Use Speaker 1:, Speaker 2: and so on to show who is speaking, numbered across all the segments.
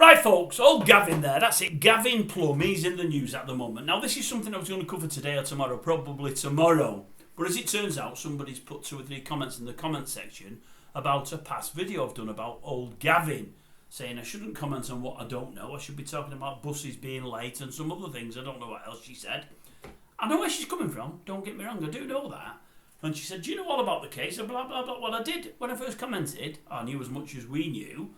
Speaker 1: Right, folks, old Gavin there, that's it, Gavin Plumb, he's in the news at the moment. Now, this is something I was going to cover today or tomorrow, probably tomorrow. But as it turns out, somebody's put 2 or 3 comments in the comment section about a past video I've done about old Gavin, saying I shouldn't comment on what I don't know. I should be talking about buses being late and some other things. I don't know what else she said. I know where she's coming from, don't get me wrong, I do know that. And she said, do you know all about the case? And blah, blah, blah. Well, I did. When I first commented, I knew as much as we knew.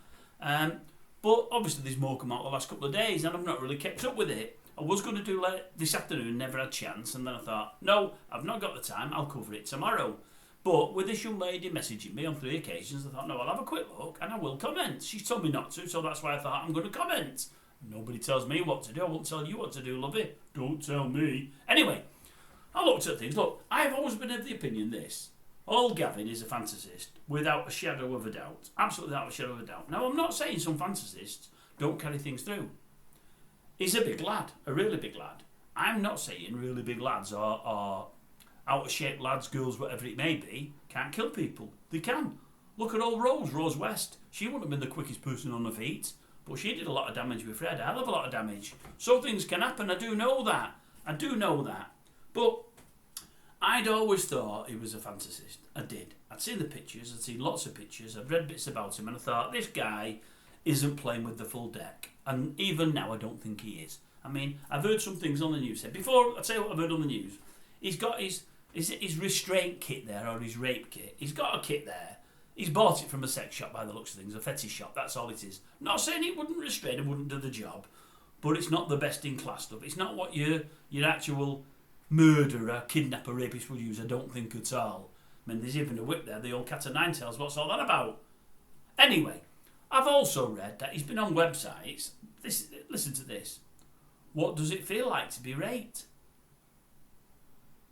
Speaker 1: But obviously there's more come out the last couple of days and I've not really kept up with it. I was going to do it this afternoon, never had a chance, and then I thought, no, I've not got the time, I'll cover it tomorrow. But with this young lady messaging me on 3 occasions, I thought, no, I'll have a quick look and I will comment. She's told me not to, so that's why I thought I'm going to comment. Nobody tells me what to do, I won't tell you what to do, lovey. Don't tell me. Anyway, I looked at things. Look, I've always been of the opinion this. Old Gavin is a fantasist, without a shadow of a doubt. Absolutely without a shadow of a doubt. Now, I'm not saying some fantasists don't carry things through. He's a big lad, a really big lad. I'm not saying really big lads are out-of-shape lads, girls, whatever it may be, can't kill people. They can. Look at old Rose West. She wouldn't have been the quickest person on her feet, but she did a lot of damage with Fred. I have a lot of damage. So things can happen, I do know that. I do know that. But I'd always thought he was a fantasist. I did. I'd seen the pictures, I'd seen lots of pictures, I'd read bits about him, and I thought, this guy isn't playing with the full deck. And even now, I don't think he is. I mean, I've heard some things on the news. Before I tell you what I've heard on the news, he's got his restraint kit there, or his rape kit. He's got a kit there. He's bought it from a sex shop by the looks of things, a fetish shop, that's all it is. Not saying it wouldn't restrain and wouldn't do the job, but it's not the best in class stuff. It's not what your actual murderer, kidnapper, rapist would use, I don't think at all. I mean, there's even a whip there, the old cat of nine tails, what's all that about? Anyway, I've also read that he's been on websites. Listen to this. What does it feel like to be raped?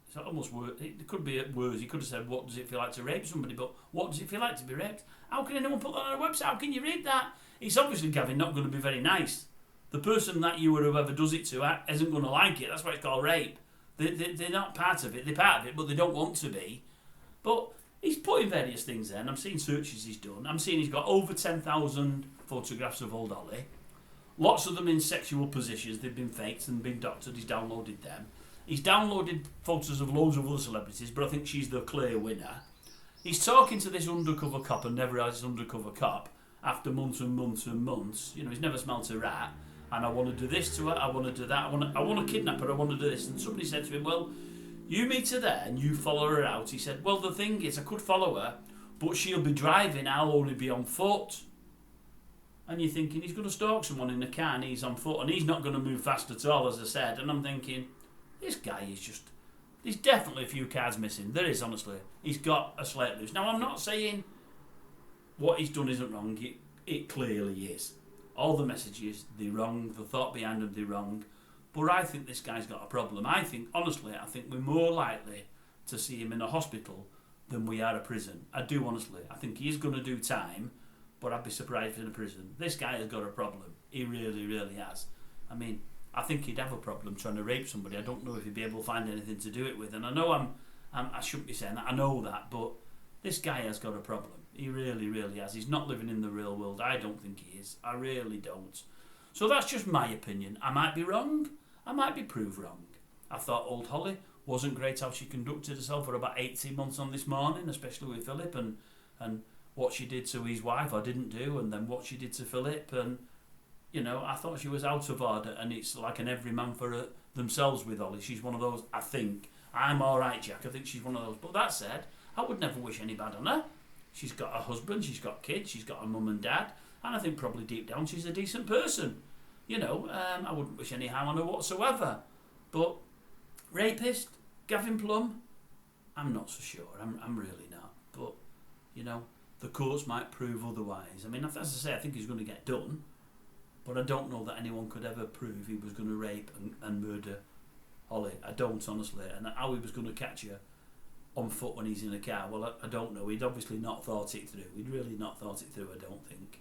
Speaker 1: It's almost worse. It could be worse. He could have said, what does it feel like to rape somebody? But what does it feel like to be raped? How can anyone put that on a website? How can you read that? It's obviously, Gavin, not going to be very nice. The person that you or whoever does it to isn't going to like it. That's why it's called rape. They're not part of it. They're part of it, but they don't want to be. But he's putting various things there, and I'm seeing searches he's done. I'm seeing he's got over 10,000 photographs of old Ollie. Lots of them in sexual positions. They've been faked and been doctored. He's downloaded them. He's downloaded photos of loads of other celebrities, but I think she's the clear winner. He's talking to this undercover cop and never has an undercover cop after months and months and months. You know, he's never smelt a rat. And I want to do this to her, I want to do that, I want to kidnap her, I want to do this. And somebody said to him, well, you meet her there and you follow her out. He said, well, the thing is, I could follow her, but she'll be driving, I'll only be on foot. And you're thinking, he's going to stalk someone in the car and he's on foot and he's not going to move fast at all, as I said. And I'm thinking, this guy is just, there's definitely a few cards missing. There is, honestly. He's got a slate loose. Now, I'm not saying what he's done isn't wrong. It clearly is. All the messages, they're wrong. The thought behind them, they're wrong. But I think this guy's got a problem. I think we're more likely to see him in a hospital than we are a prison. I do, honestly. I think he is going to do time, but I'd be surprised if he's in a prison. This guy has got a problem. He really, really has. I mean, I think he'd have a problem trying to rape somebody. I don't know if he'd be able to find anything to do it with. And I know I shouldn't be saying that. I know that. But this guy has got a problem. He really, really has. He's not living in the real world. I don't think he is. I really don't. So that's just my opinion. I might be wrong. I might be proved wrong. I thought old Holly wasn't great how she conducted herself for about 18 months on This Morning, especially with Philip, and what she did to his wife I didn't do, and then what she did to Philip, and you know, I thought she was out of order, and it's like an every man for themselves with Holly. She's one of those, I think. I'm alright, Jack. I think she's one of those. But that said, I would never wish any bad on her. She's got a husband, she's got kids, she's got a mum and dad, and I think probably deep down she's a decent person. You know, I wouldn't wish any harm on her whatsoever. But rapist, Gavin Plumb, I'm not so sure. I'm really not. But, you know, the courts might prove otherwise. I mean, as I say, I think he's going to get done, but I don't know that anyone could ever prove he was going to rape and murder Holly. I don't, honestly. And how he was going to catch her on foot when he's in a car, well, I don't know. He'd obviously not thought it through. He'd really not thought it through, I don't think.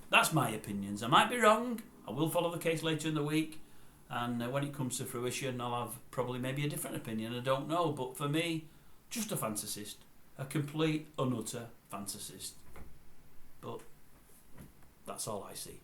Speaker 1: That's my opinions. I might be wrong. I will follow the case later in the week, and when it comes to fruition, I'll have probably maybe a different opinion. I don't know, but for me, just a fantasist. A complete, unutter fantasist. But that's all I see.